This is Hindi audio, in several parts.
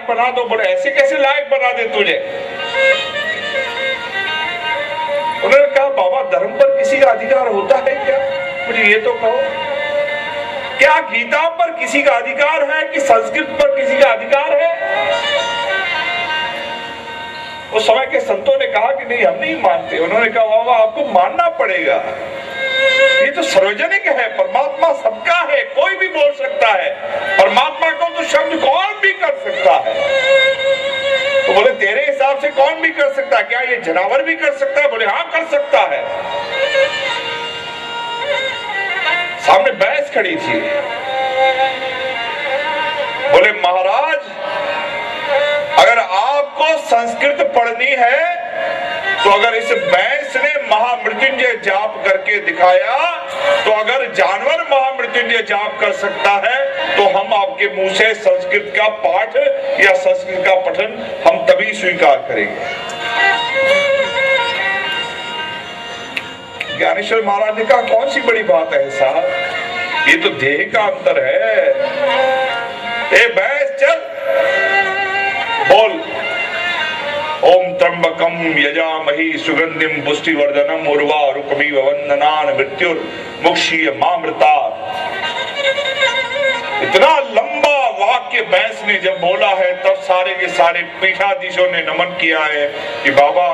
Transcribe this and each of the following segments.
बना दो। बोले ऐसे कैसे लायक बना दे तुझे? उन्होंने कहा बाबा धर्म पर किसी का अधिकार होता है क्या? मुझे ये तो कहो, क्या गीता पर किसी का अधिकार है कि संस्कृत पर किसी का अधिकार है? उस समय के संतों ने कहा कि नहीं हम नहीं मानते। उन्होंने कहा बाबा आपको मानना पड़ेगा, ये तो सार्वजनिक है, परमात्मा सबका है, कोई भी बोल सकता है। परमात्मा को तो शब्द कौन भी कर सकता है। तो बोले तेरे हिसाब से कौन भी कर सकता है? क्या ये जानवर भी कर सकता है? बोले हाँ कर सकता है। सामने भैंस खड़ी थी। बोले महाराज अगर आपको संस्कृत पढ़नी है तो अगर इस भैंस ने महामृत्युंजय जाप करके दिखाया तो अगर जानवर महामृत्युंजय जाप कर सकता है तो हम आपके मुंह से संस्कृत का पाठ या संस्कृत का पठन हम तभी स्वीकार करेंगे। ज्ञानेश्वर महाराज ने कहा कौन सी बड़ी बात है साहब, ये तो देह का अंतर है। ए भैंस चल बोल ओम त्र्यंबकम यजामहि सुगंधिम पुष्टिवर्धनम उर्वारुकमिव वंदनान मृत्युर्मुक्षीयमामृतात्। इतना लंबा वाक्य भैंस ने जब बोला है तब सारे के सारे पीठाधीशों ने नमन किया है कि बाबा।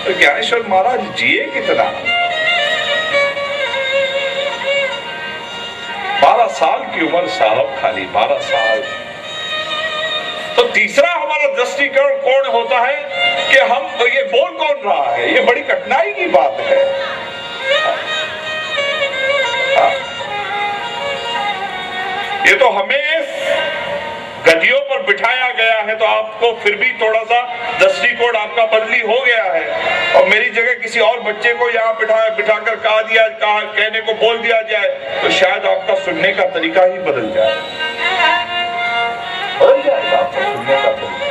तो ज्ञानेश्वर महाराज जिए कितना? 12 साल की उम्र साहब, खाली 12 साल। तो तीसरा हमारा दृष्टिकोण कौन होता है कि हम ये बोल कौन रहा है, ये बड़ी कठिनाई की बात है। ये तो हमें गद्दियों पर बिठाया गया है तो आपको फिर भी थोड़ा सा दृष्टिकोण आपका बदली हो गया है। और मेरी जगह किसी और बच्चे को यहाँ बिठाकर कहने को बोल दिया जाए तो शायद आपका सुनने का तरीका ही बदल जाएगा आपका सुनने का तरीका।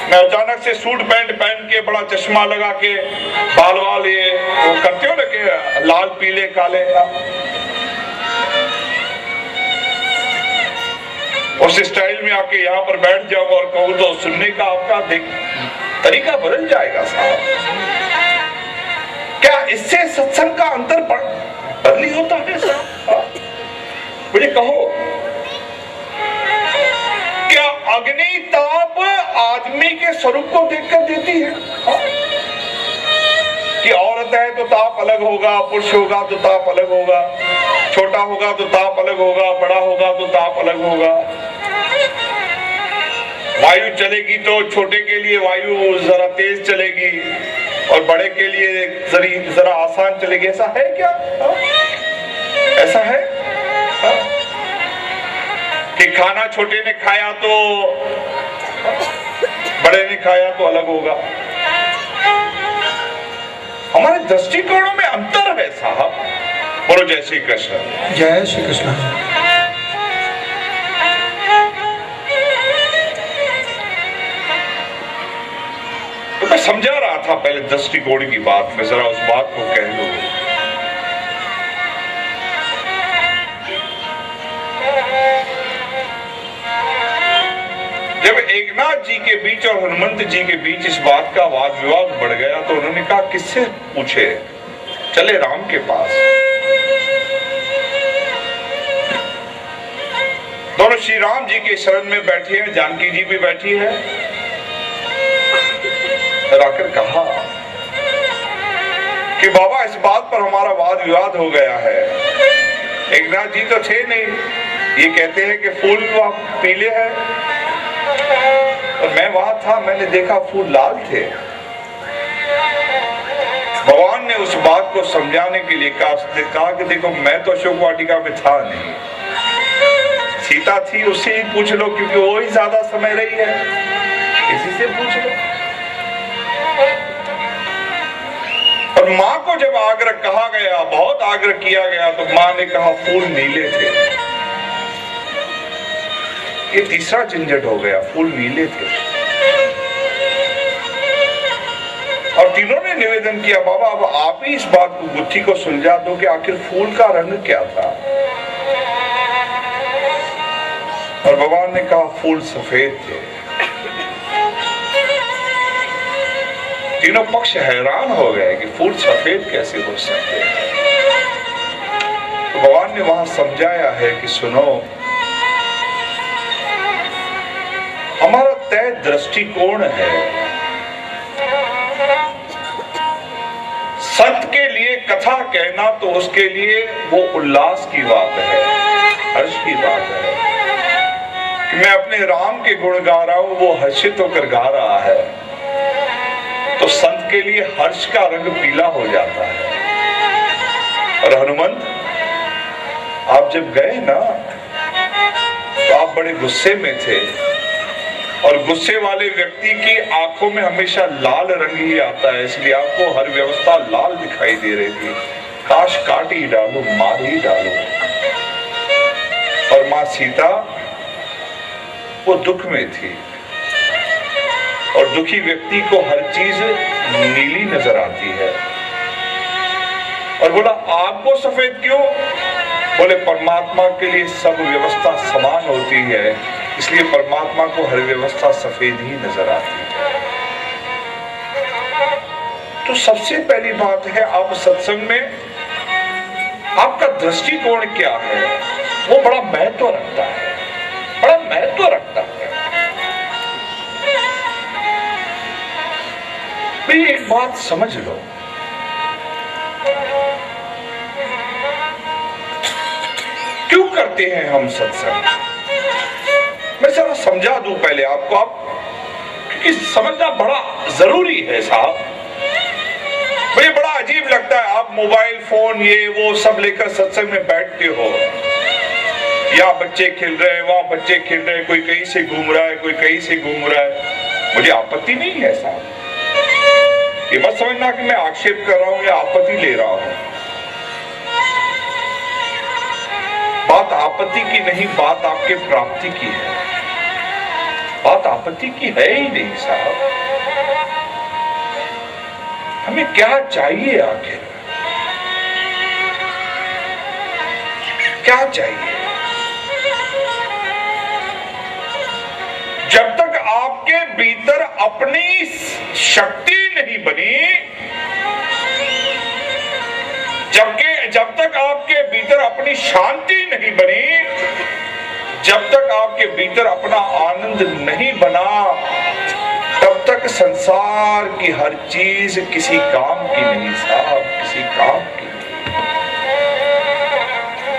मैं अचानक से सूट पैंट पहन के बड़ा चश्मा लगा के बाल वाल ये वो करते हो ना कि लाल पीले काले, उस स्टाइल में आके यहाँ पर बैठ जाओ और कहूँ तो सुनने का आपका तरीका बदल जाएगा साहब। क्या इससे सत्संग का अंतर बदली होता है साहब? मुझे कहो क्या अग्नि ताप आदमी के स्वरूप को देखकर देती है? कि औरत है तो ताप अलग होगा, पुरुष होगा तो ताप अलग होगा, छोटा होगा तो ताप अलग होगा, बड़ा होगा तो ताप अलग होगा। वायु चलेगी तो छोटे के लिए वायु जरा तेज चलेगी और बड़े के लिए जरा आसान चलेगी। ऐसा है क्या? ऐसा है कि खाना छोटे ने खाया तो बड़े ने खाया तो अलग होगा। हमारे दृष्टिकोणों में अंतर है साहब। बोलो जय श्री कृष्ण। जय श्री कृष्ण। तो मैं समझा रहा था पहले दृष्टिकोण की बात, मैं जरा उस बात को कह लूं। जब एकनाथ जी के बीच और हनुमंत जी के बीच इस बात का वाद विवाद बढ़ गया तो उन्होंने कहा किससे पूछे, चले राम के पास। दोनों श्री राम जी के शरण में बैठे हैं, जानकी जी भी बैठी है। आकर कहा कि बाबा इस बात पर हमारा वाद विवाद हो गया है। एकनाथ जी तो थे नहीं, ये कहते हैं कि फूल तो आप पीले हैं और मैं वहां था, मैंने देखा फूल लाल थे। भगवान ने उस बात को समझाने के लिए कहा कि देखो मैं तो अशोक वाटिका में था नहीं, सीता थी, उससे ही पूछ लो क्योंकि वो ही ज्यादा समय रही है, इसी से पूछ लो। और माँ को जब आग्रह कहा गया, बहुत आग्रह किया गया तो माँ ने कहा फूल नीले थे। ये तीसरा झंझट हो गया, फूल नीले थे। और तीनों ने निवेदन किया बाबा अब आप ही इस बात को गुत्थी को सुलझा दो कि आखिर फूल का रंग क्या था। और भगवान ने कहा फूल सफेद थे। तीनों पक्ष हैरान हो गए कि फूल सफेद कैसे हो सकते हैं। तो भगवान ने वहां समझाया है कि सुनो, हमारा तय दृष्टिकोण है। सत्य के लिए कथा कहना तो उसके लिए वो उल्लास की बात है, हर्ष की बात है कि मैं अपने राम के गुण गा रहा हूं, वो हर्षित होकर गा रहा है, तो संत के लिए हर्ष का रंग पीला हो जाता है। और हनुमंत, आप जब गए ना तो आप बड़े गुस्से में थे, और गुस्से वाले व्यक्ति की आंखों में हमेशा लाल रंग ही आता है, इसलिए आपको हर व्यवस्था लाल दिखाई दे रही थी। काश काट ही डालो, मार ही डालो। और मां सीता वो दुख में थी, और दुखी व्यक्ति को हर चीज नीली नजर आती है। और बोला आपको सफेद क्यों? बोले परमात्मा के लिए सब व्यवस्था समान होती है, इसलिए परमात्मा को हर व्यवस्था सफेद ही नजर आती है। तो सबसे पहली बात है, आप सत्संग में आपका दृष्टिकोण क्या है, वो बड़ा महत्व रखता है, बड़ा महत्व रखता है। भाई एक बात समझ लो, क्यों करते हैं हम सत्संग? मैं जरा समझा दूं पहले आपको, आप क्योंकि समझना बड़ा जरूरी है साहब। मुझे बड़ा अजीब लगता है, आप मोबाइल फोन ये वो सब लेकर सत्संग में बैठते हो, या बच्चे खेल रहे हैं, वहां बच्चे खेल रहे हैं, कोई कहीं से घूम रहा है, कोई कहीं से घूम रहा है। मुझे आपत्ति नहीं है साहब, ये मत समझना कि मैं आक्षेप कर रहा हूं या आपत्ति ले रहा हूं। बात आपत्ति की नहीं, बात आपके प्राप्ति की है। बात आपत्ति की है ही नहीं साहब। हमें क्या चाहिए आखिर? क्या चाहिए? जब तक आपके भीतर अपनी शक्ति नहीं बनी, जब तक आपके भीतर अपनी शांति नहीं बनी, जब तक आपके भीतर अपना आनंद नहीं बना, तब तक संसार की हर चीज किसी काम की नहीं साहब, किसी काम की नहीं।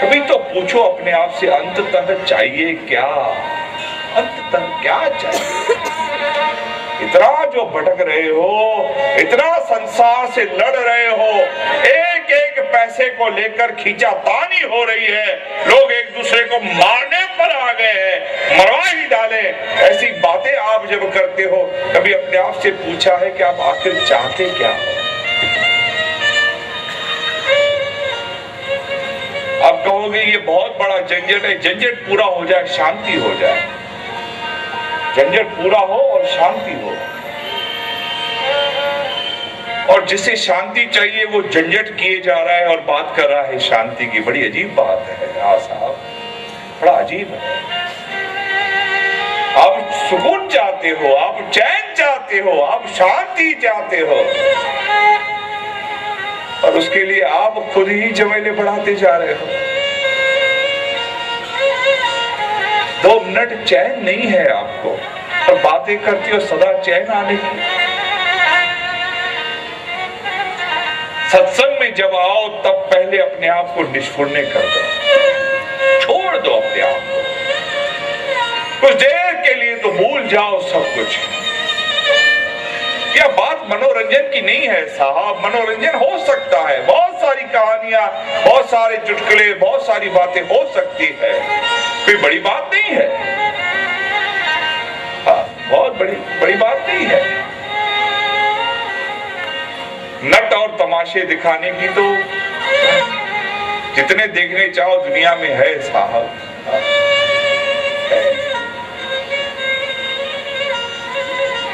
कभी तो पूछो अपने आप से, अंततः चाहिए क्या? अंततः क्या चाहिए? इतना जो भटक रहे हो, इतना संसार से लड़ रहे हो, एक एक पैसे को लेकर खींचातानी हो रही है, लोग एक दूसरे को मारने पर आ गए हैं, मरवा ही डाले, ऐसी बातें आप जब करते हो, कभी अपने आप से पूछा है कि आप आखिर चाहते क्या हो? आप कहोगे ये बहुत बड़ा झंझट है, झंझट पूरा हो जाए, शांति हो जाए। झंझट पूरा हो और शांति हो, और जिसे शांति चाहिए वो झंझट किए जा रहा है और बात कर रहा है शांति की। बड़ी अजीब बात है। हाँ साहब, बड़ा अजीब है। आप सुकून चाहते हो, आप चैन चाहते हो, आप शांति चाहते हो, और उसके लिए आप खुद ही झमेले बढ़ाते जा रहे हो। 2 मिनट चैन नहीं है आपको, और बातें करती हो सदा चैन आने की। सत्संग में जब आओ तब पहले अपने आप को निष्फुर्णे कर दो, छोड़ दो अपने आप को, कुछ देर के लिए तो भूल जाओ सब कुछ। यह बात मनोरंजन की नहीं है साहब, मनोरंजन हो सकता है, बहुत सारी कहानियां, बहुत सारे चुटकुले, बहुत सारी बातें हो सकती है, कोई बड़ी बात नहीं है। हाँ, बहुत बड़ी बात नहीं है। नट और तमाशे दिखाने की तो जितने देखने चाहो दुनिया में है साहब।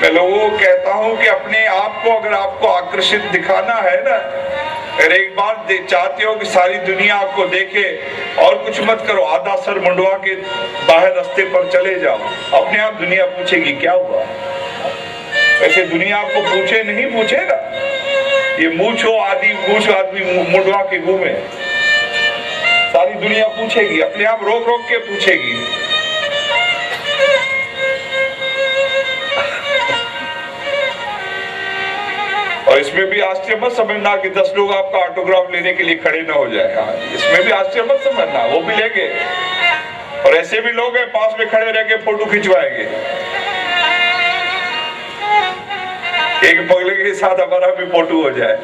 मैं लोगों को कहता हूं कि अपने आप को अगर आपको आकर्षित दिखाना है ना, अगर एक बार चाहते हो कि सारी दुनिया आपको देखे, और कुछ मत करो, आधा सर मुंडवा के बाहर रास्ते पर चले जाओ, अपने आप दुनिया पूछेगी क्या हुआ। ऐसे दुनिया आपको पूछे नहीं पूछेगा, ये मूछो आदि मूछ आदमी मुंडवा के घूमे, सारी दुनिया पूछेगी, अपने आप रोक रोक के पूछेगी। और इसमें भी आश्चर्य मत समझना कि 10 लोग आपका ऑटोग्राफ लेने के लिए खड़े ना हो जाए, इसमें भी आश्चर्य मत समझना, वो भी लेंगे। और ऐसे भी लोग हैं पास में खड़े रह के फोटो खिंचवाएंगे, एक पगले के साथ हमारा भी फोटो हो जाए।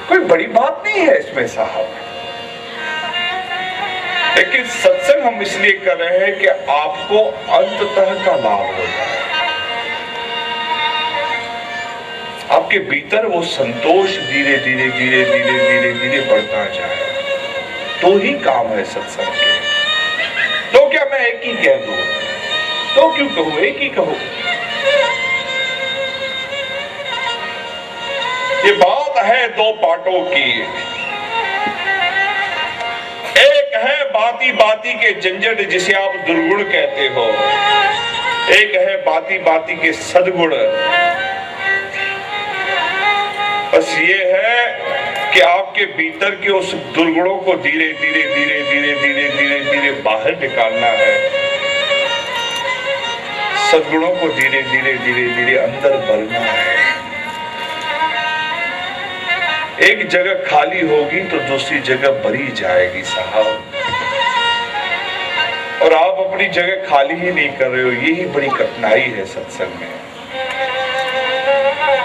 कोई बड़ी बात नहीं है इसमें साहब, लेकिन सत्संग हम इसलिए कर रहे हैं कि आपको अंततः का लाभ हो जाए, आपके भीतर वो संतोष धीरे धीरे धीरे धीरे धीरे धीरे बढ़ता जाए, तो ही काम है सत्संग के। तो क्या मैं एक ही कह दूं, तो क्यों कहूं, एक ही कहूं। ये बात है दो पार्टों की, एक है बाती बाती के झंझट जिसे आप दुर्गुण कहते हो, एक है बाती बाती के सद्गुण। बस ये है कि आपके भीतर के उस दुर्गुणों को धीरे धीरे धीरे धीरे धीरे धीरे धीरे बाहर निकालना है, सद्गुणों को धीरे धीरे धीरे धीरे अंदर भरना है। एक जगह खाली होगी तो दूसरी जगह भरी जाएगी साहब, और आप अपनी जगह खाली ही नहीं कर रहे हो, यही बड़ी कठिनाई है सत्संग में।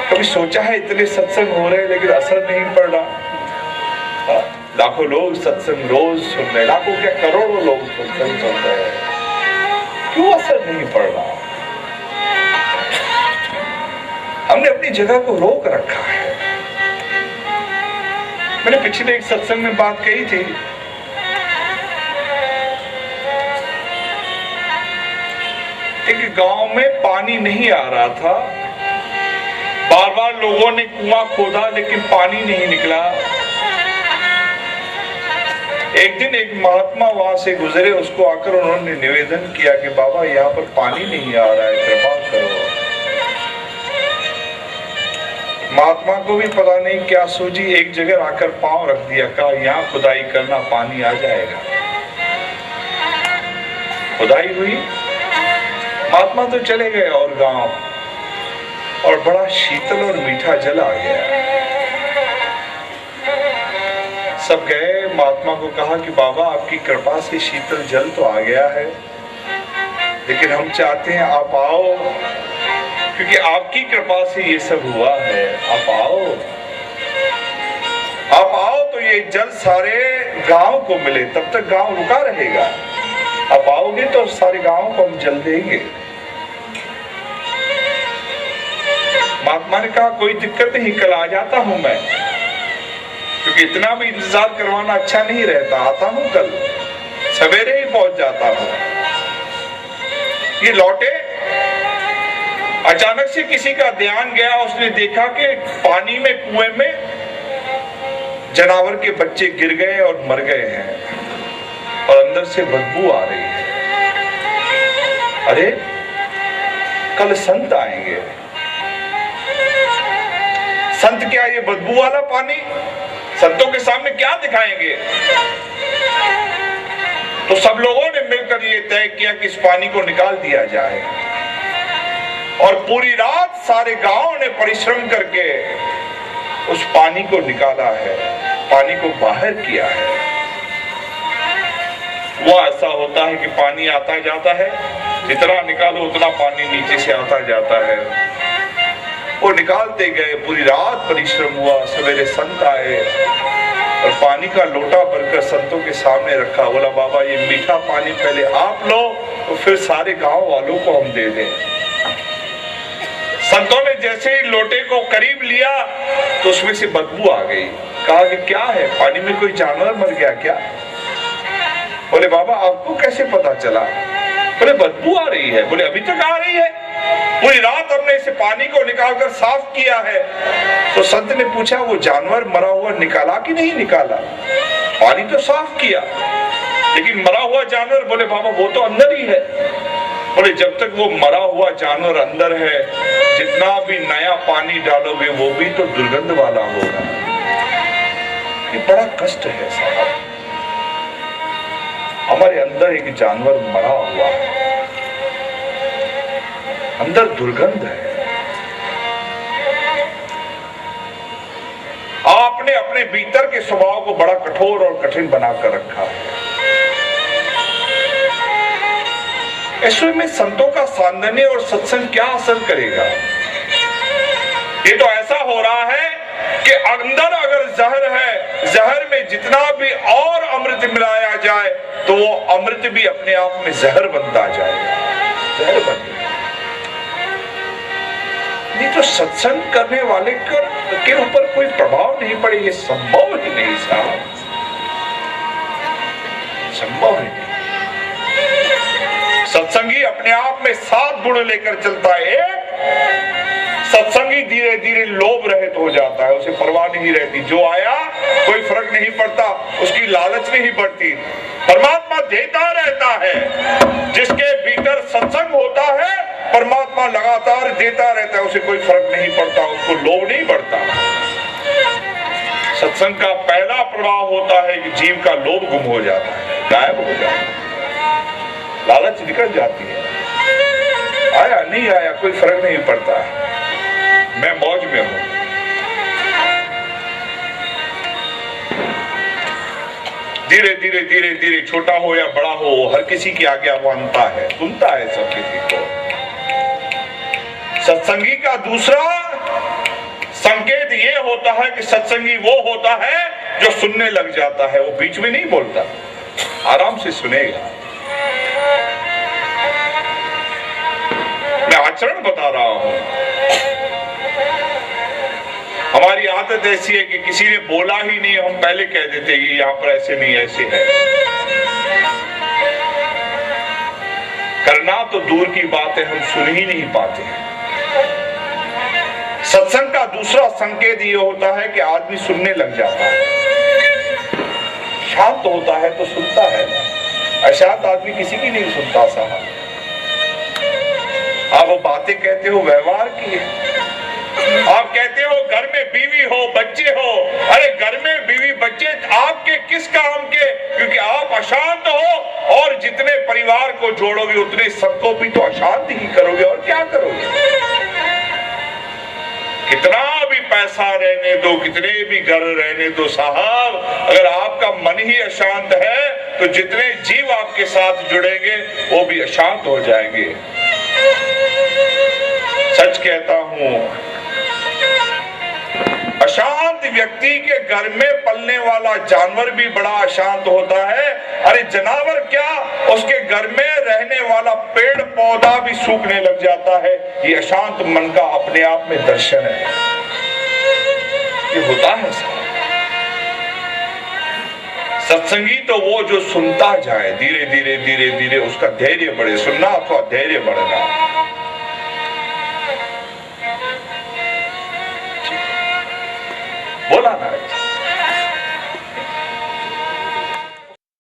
कभी सोचा है इतने सत्संग हो रहे हैं लेकिन असर नहीं पड़ रहा। लाखों लोग सत्संग रोज सुन रहे, लाखों क्या करोड़ों लोग सत्संग सुन रहे हैं, क्यों असर नहीं पड़ रहा? हमने अपनी जगह को रोक रखा है। मैंने पिछले एक सत्संग में बात कही थी, एक गांव में पानी नहीं आ रहा था, बार बार लोगों ने कुआं खोदा लेकिन पानी नहीं निकला। एक दिन एक महात्मा वहां से गुजरे, उसको आकर उन्होंने निवेदन किया कि बाबा यहाँ पर पानी नहीं आ रहा है, कृपा करो। महात्मा को भी पता नहीं क्या सूझी, एक जगह आकर पांव रख दिया, कहा यहाँ खुदाई करना, पानी आ जाएगा। खुदाई हुई, महात्मा तो चले गए और गांव, और बड़ा शीतल और मीठा जल आ गया। सब गए, महात्मा को कहा कि बाबा आपकी कृपा से शीतल जल तो आ गया है, लेकिन हम चाहते हैं आप आओ, क्योंकि आपकी कृपा से ये सब हुआ है। आप आओ, आप आओ तो ये जल सारे गांव को मिले, तब तक गांव रुका रहेगा। आप आओगे तो सारे गांव को हम जल देंगे। महात्मा ने कहा कोई दिक्कत नहीं, कल आ जाता हूं मैं, क्योंकि इतना भी इंतजार करवाना अच्छा नहीं रहता। आता हूं कल, सवेरे ही पहुंच जाता हूं। ये लौटे, अचानक से किसी का ध्यान गया, उसने देखा कि पानी में, कुएं में जानवर के बच्चे गिर गए और मर गए हैं, और अंदर से बदबू आ रही है। अरे कल संत आएंगे, संत क्या ये बदबू वाला पानी संतों के सामने क्या दिखाएंगे? तो सब लोगों ने मिलकर ये तय किया कि इस पानी को निकाल दिया जाए, और पूरी रात सारे गांव ने परिश्रम करके उस पानी को निकाला है, पानी को बाहर किया है। वो ऐसा होता है कि पानी आता जाता है, जितना निकालो उतना पानी नीचे से आता जाता है। वो निकालते गए, पूरी रात परिश्रम हुआ, सवेरे संत आए और पानी का लोटा भरकर संतों के सामने रखा। बोला बाबा ये मीठा पानी पहले आप लो, तो फिर सारे गांव वालों को हम दे दें। संतों ने जैसे ही लोटे को करीब लिया तो उसमें से बदबू आ गई। कहा कि क्या है, पानी में कोई जानवर मर गया क्या? बोले बाबा आपको कैसे पता चला? बोले बदबू आ रही है। बोले अभी तक आ रही है? पूरी रात हमने इसे पानी को निकालकर साफ किया है। तो संत ने पूछा वो जानवर मरा हुआ निकाला कि नहीं निकाला? पानी तो साफ किया, लेकिन मरा हुआ जानवर, बोले बाबा वो तो अंदर ही है। बोले जब तक वो मरा हुआ जानवर अंदर है, जितना भी नया पानी डालोगे वो भी तो दुर्गंध वाला होगा। ये बड़ा कष्ट है साहब। हमारे अंदर एक जानवर मरा हुआ है, अंदर दुर्गंध है। आपने अपने भीतर के स्वभाव को बड़ा कठोर और कठिन बनाकर रखा है। ऐसे में संतों का सान्निध्य और सत्संग क्या असर करेगा? ये तो ऐसा हो रहा है कि अंदर अगर जहर है, जहर में जितना भी और अमृत मिलाया जाए तो वो अमृत भी अपने आप में जहर बनता जाएगा, जहर बन जाएगा। नहीं तो सत्संग करने वाले के ऊपर कोई प्रभाव नहीं पड़े, ये संभव ही नहीं साहब, संभव ही नहीं। सत्संगी अपने आप में 7 गुण लेकर चलता है। सत्संगी धीरे धीरे लोभ रहित हो जाता है, उसे परवाह नहीं रहती, जो आया कोई फर्क नहीं पड़ता, उसकी लालच नहीं बढ़ती। परमात्मा देता रहता है, जिसके भीतर सत्संग होता है परमात्मा लगातार देता रहता है, उसे कोई फर्क नहीं पड़ता, उसको लोभ नहीं बढ़ता। सत्संग का पहला प्रभाव होता है कि जीव का लोभ गुम हो जाता है, गायब हो जाता है, लालच निकल जाती है। आया नहीं आया कोई फर्क नहीं पड़ता, मैं मौज में हूं। धीरे धीरे धीरे धीरे छोटा हो या बड़ा हो, हर किसी की आज्ञा मानता है, सुनता है सब किसी को। सत्संगी का दूसरा संकेत ये होता है कि सत्संगी वो होता है जो सुनने लग जाता है, वो बीच में नहीं बोलता, आराम से सुनेगा। मैं आचरण बता रहा हूं। हमारी आदत ऐसी है कि किसी ने बोला ही नहीं, हम पहले कह देते कि यहां पर ऐसे नहीं ऐसे है। करना तो दूर की बात है, हम सुन ही नहीं पाते हैं। सत्संग का दूसरा संकेत ये होता है कि आदमी सुनने लग जाता है, शांत होता है तो सुनता है। अशांत आदमी किसी की नहीं सुनता साहब। आप वो बातें कहते हो व्यवहार की, आप कहते हो घर में बीवी हो बच्चे हो, अरे घर में बीवी बच्चे आपके किस काम के? क्योंकि आप अशांत हो और जितने परिवार को जोड़ोगे उतने सबको भी तो अशांत ही करोगे, और क्या करोगे? कितना भी पैसा रहने दो, कितने भी घर रहने दो साहब, अगर आपका मन ही अशांत है तो जितने जीव आपके साथ जुड़ेंगे वो भी अशांत हो जाएंगे। सच कहता हूं, अशांत व्यक्ति के घर में पलने वाला जानवर भी बड़ा अशांत होता है। अरे जानवर क्या, उसके घर में रहने वाला पेड़ पौधा भी सूखने लग जाता है। ये अशांत मन का अपने आप में दर्शन है, ये होता है। सत्संगी तो वो जो सुनता जाए, धीरे धीरे धीरे धीरे उसका धैर्य बढ़े, सुनना अथवा धैर्य बढ़ना। बोला ना